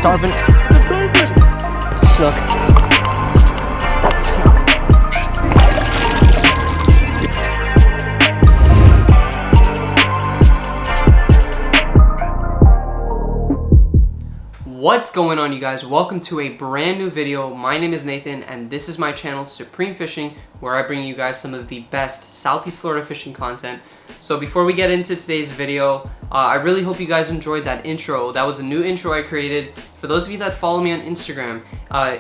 sharpen. It's a snook. That's a snook. What's going on, you guys? Welcome to a brand new video. My name is Nathan and this is my channel Supreme Fishing, where I bring you guys some of the best Southeast Florida fishing content. So before we get into today's video, I really hope you guys enjoyed that intro. That was a new intro I created. For those of you that follow me on Instagram,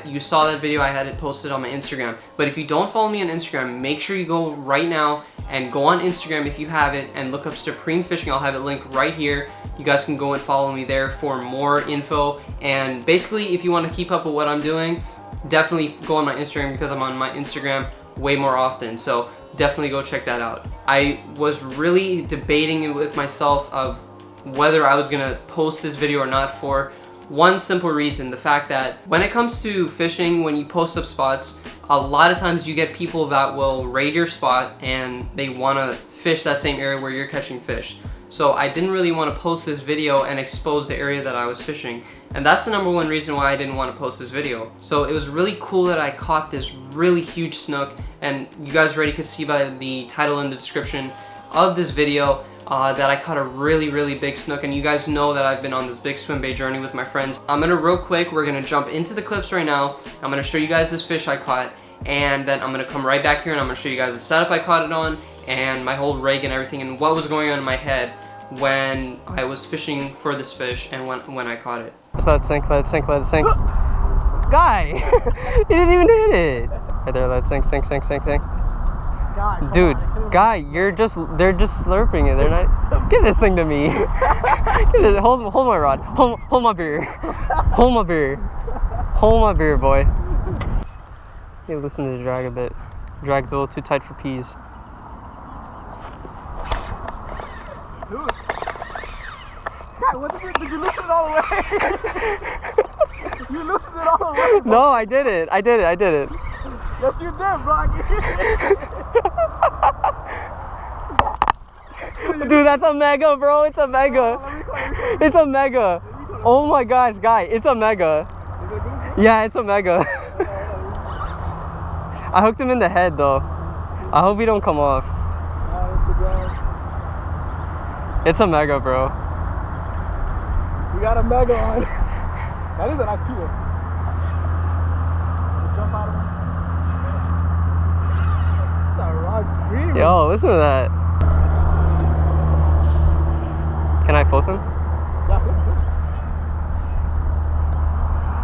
you saw that video. I had it posted on my Instagram. But if you don't follow me on Instagram, make sure you go right now and go on Instagram if you have it and look up Supreme Fishing. I'll have it linked right here. You guys can go and follow me there for more info. And basically, if you want to keep up with what I'm doing, definitely go on my Instagram, because I'm on my Instagram way more often. So definitely go check that out. I was really debating with myself of whether I was gonna post this video or not, for one simple reason: the fact that when it comes to fishing, when you post up spots, a lot of times you get people that will raid your spot and they want to fish that same area where you're catching fish. So I didn't really want to post this video and expose the area that I was fishing. And that's the number one reason why I didn't want to post this video. So it was really cool that I caught this really huge snook, and you guys already could see by the title and the description of this video that I caught a really big snook. And you guys know that I've been on this big swim bait journey with my friends. I'm gonna real quick, we're gonna jump into the clips right now. I'm gonna show you guys this fish I caught, and then I'm gonna come right back here and I'm gonna show you guys the setup I caught it on and my whole rig and everything, and what was going on in my head when I was fishing for this fish and when I caught it. Just let it sink, let it sink, let it sink. Guy! You didn't even hit it! Right there, let it sink, sink, sink, sink, sink. God, dude, Guy, they're just slurping it. They're not. Give this thing to me. hold my rod. Hold my beer. Hold my beer. Hold my beer, boy. You loosen to the drag a bit. Drag's a little too tight for peas. Dude. God, what the frick? Did you loosen it all the way? You loosened it all the way, bro. No, I did it. I did it. Yes, you did, bro. Dude, that's a mega, bro. It's a mega. It's a mega. Oh my gosh, Guy, it's a mega. Yeah, it's a mega. I hooked him in the head, though. I hope he don't come off. It's a mega, bro. We got a mega on. That is a nice pier. Jump out of him. That rod screaming. Yo, listen to that. Can I flip him? Yeah,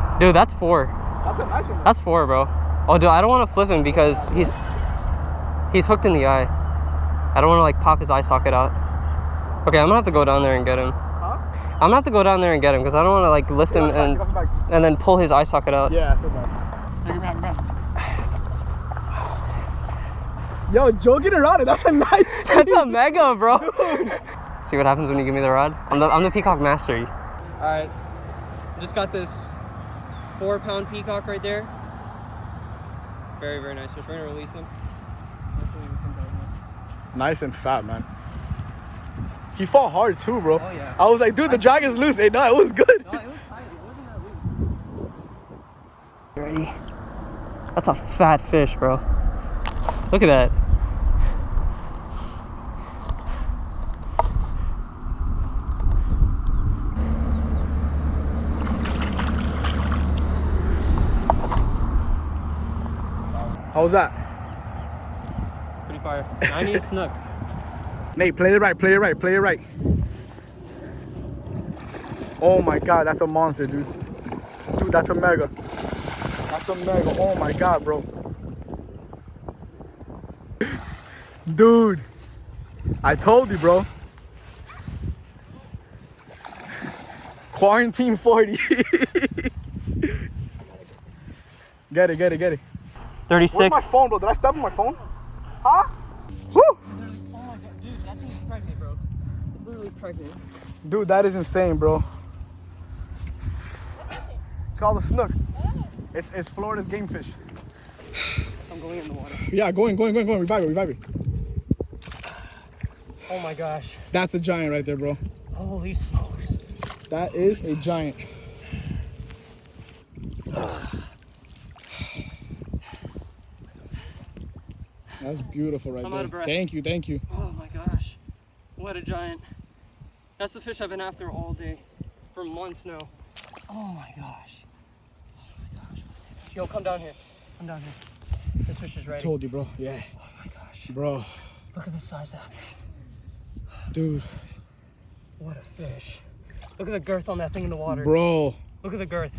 flip. Dude, that's 4. That's a nice one. That's 4, bro. Oh, dude, I don't want to flip him because he's hooked in the eye. I don't want to like pop his eye socket out. Okay, I'm gonna have to go down there and get him. Huh? I'm gonna have to go down there and get him because I don't want to like lift him and then pull his eye socket out. Yeah, I feel bad. Yo, joking around it. That's a nice. That's a mega, bro. See what happens when you give me the rod? I'm the peacock master. All right, just got this 4-pound peacock right there. Very nice fish. We're gonna release him. Nice and fat, man. He fought hard too, bro. Oh, yeah. I was like, dude, the drag is loose. Hey, no, it was good. No, it was tight. It wasn't that loose. You ready? That's a fat fish, bro. Look at that. How was that? Pretty fire. I need a snook. Nate, play it right, play it right, play it right. Oh my God, that's a monster, dude. Dude, that's a mega. That's a mega. Oh my God, bro. Dude, I told you, bro. Quarantine 40. Get it. 36. Where's my phone, bro? Did I step on my phone? Huh? Woo! Oh my God, dude, that thing is pregnant, bro. It's literally pregnant. Dude, that is insane, bro. It's called a snook. It's Florida's game fish. I'm going in the water. Yeah, going. Revive it. Oh my gosh. That's a giant right there, bro. Holy smokes. That is a giant. That's beautiful right I'm there. out of breath. Thank you, thank you. Oh my gosh. What a giant. That's the fish I've been after all day. For months now. Oh my gosh. Oh my gosh. Yo, come down here. Come down here. This fish is ready. I told you, bro. Yeah. Oh my gosh. Bro. Look at the size of that thing. Dude. What a fish. Look at the girth on that thing in the water. Bro. Look at the girth.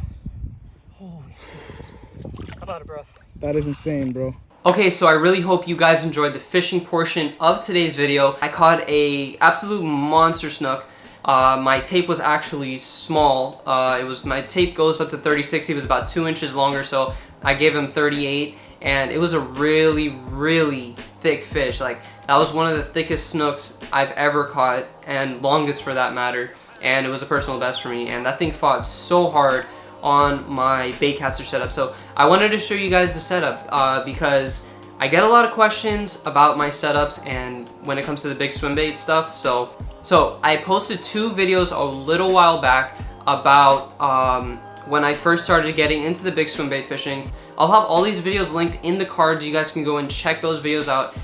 Holy shit. I'm out of breath. That is insane, bro. Okay, so I really hope you guys enjoyed the fishing portion of today's video. I caught a absolute monster snook. My tape was actually small. My tape goes up to 36. He was about 2 inches longer, so I gave him 38. And it was a really, really thick fish. Like, that was one of the thickest snooks I've ever caught, and longest for that matter. And it was a personal best for me. And that thing fought so hard on my baitcaster setup. So I wanted to show you guys the setup because I get a lot of questions about my setups and when it comes to the big swim bait stuff. So I posted 2 videos a little while back about when I first started getting into the big swim bait fishing. I'll have all these videos linked in the cards. You guys can go and check those videos out.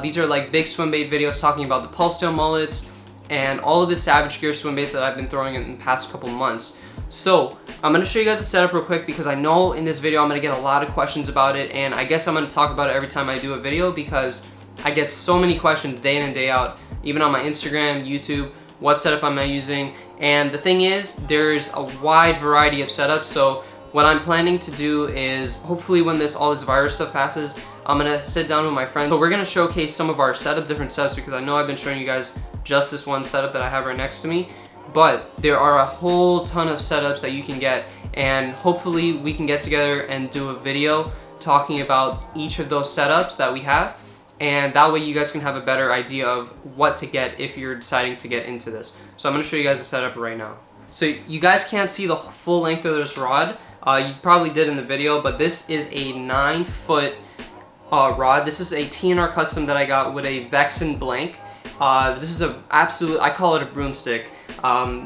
These are like big swim bait videos talking about the Pulsetail mullets and all of the Savage Gear swim baits that I've been throwing in the past couple months. So I'm going to show you guys the setup real quick because I know in this video I'm going to get a lot of questions about it, and I guess I'm going to talk about it every time I do a video because I get so many questions day in and day out, even on my Instagram, YouTube, what setup am I using. And the thing is, there's a wide variety of setups. So what I'm planning to do is, hopefully when all this virus stuff passes, I'm gonna sit down with my friends. So we're gonna showcase some of our different setups, because I know I've been showing you guys just this one setup that I have right next to me, but there are a whole ton of setups that you can get, and hopefully we can get together and do a video talking about each of those setups that we have, and that way you guys can have a better idea of what to get if you're deciding to get into this. So I'm gonna show you guys the setup right now. So you guys can't see the full length of this rod. You probably did in the video, but this is a 9-foot rod. This is a TNR custom that I got with a Vexen blank. This is I call it a broomstick.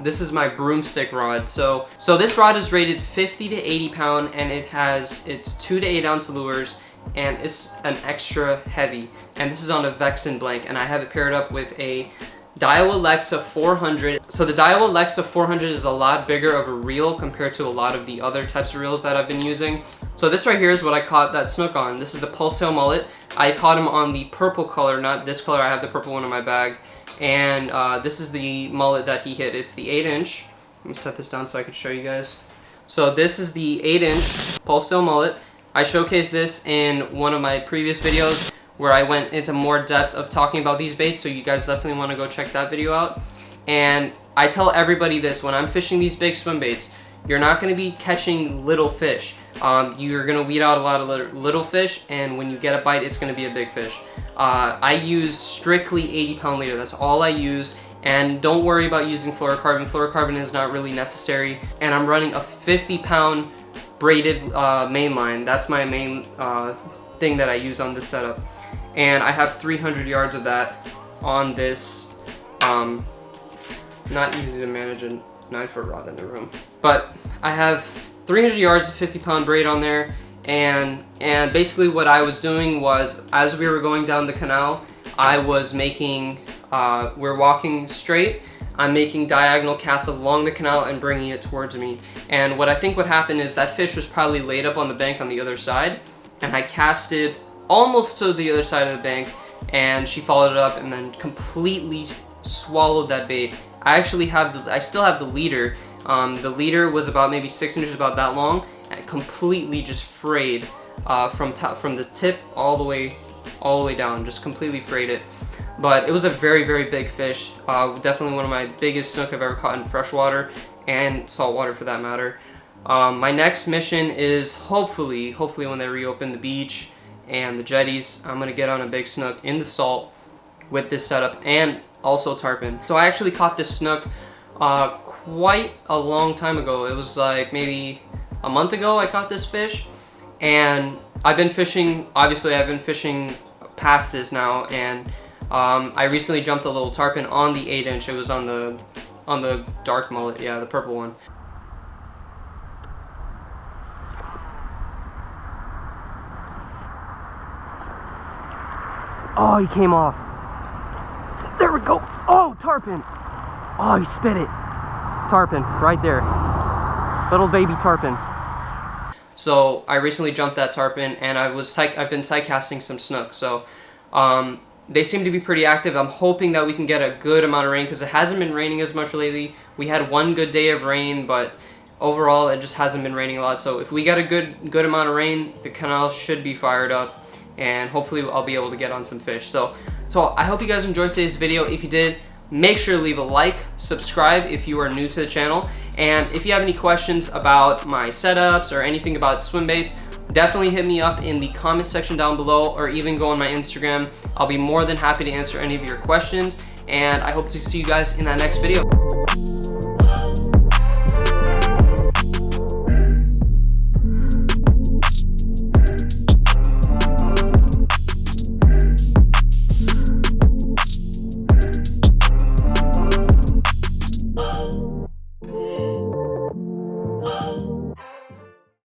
This is my broomstick rod. So this rod is rated 50 to 80 pound, and it's 2 to 8 ounce lures, and it's an extra heavy. And this is on a Vexen blank, and I have it paired up with a Daiwa Lexa 400. So the Daiwa Lexa 400 is a lot bigger of a reel compared to a lot of the other types of reels that I've been using. So this right here is what I caught that snook on. This is the Pulsetail mullet. I caught him on the purple color, not this color. I have the purple one in my bag. And this is the mullet that he hit. It's the 8-inch. Let me set this down so I can show you guys. So this is the 8-inch Pulsetail mullet. I showcased this in one of my previous videos where I went into more depth of talking about these baits, so you guys definitely want to go check that video out. And I tell everybody this: when I'm fishing these big swim baits, you're not going to be catching little fish. You're going to weed out a lot of little fish, and when you get a bite, it's going to be a big fish. I use strictly 80-pound leader. That's all I use, and don't worry about using fluorocarbon. Fluorocarbon is not really necessary, and I'm running a 50-pound braided main line. That's my main thing that I use on this setup. And I have 300 yards of that on this, not easy to manage a 9-foot rod in the room. But I have 300 yards of 50-pound braid on there, and basically what I was doing was, as we were going down the canal, I was making, we're walking straight, I'm making diagonal casts along the canal and bringing it towards me. And what I think would happen is that fish was probably laid up on the bank on the other side, and I casted almost to the other side of the bank, and she followed it up and then completely swallowed that bait. I still have the leader. The leader was about maybe 6 inches, about that long, and it completely just frayed from the tip all the way down, just completely frayed it. But it was a very, very big fish. Definitely one of my biggest snook I've ever caught in freshwater and saltwater for that matter. My next mission is hopefully when they reopen the beach and the jetties, I'm gonna get on a big snook in the salt with this setup, and also tarpon. So I actually caught this snook quite a long time ago. It was like maybe a month ago I caught this fish, and I've been fishing past this now, and I recently jumped a little tarpon on the 8-inch. It was on the dark mullet, yeah, the purple one. Oh, he came off. There we go. Oh, tarpon. Oh, he spit it. Tarpon, right there. Little baby tarpon. So I recently jumped that tarpon, and I've been sight casting some snook. So they seem to be pretty active. I'm hoping that we can get a good amount of rain because it hasn't been raining as much lately. We had one good day of rain, but overall it just hasn't been raining a lot. So if we get a good amount of rain, the canal should be fired up, and hopefully I'll be able to get on some fish. So I hope you guys enjoyed today's video. If you did, make sure to leave a like, subscribe if you are new to the channel, and if you have any questions about my setups or anything about swim baits, definitely hit me up in the comment section down below, or even go on my Instagram. I'll be more than happy to answer any of your questions, and I hope to see you guys in that next video.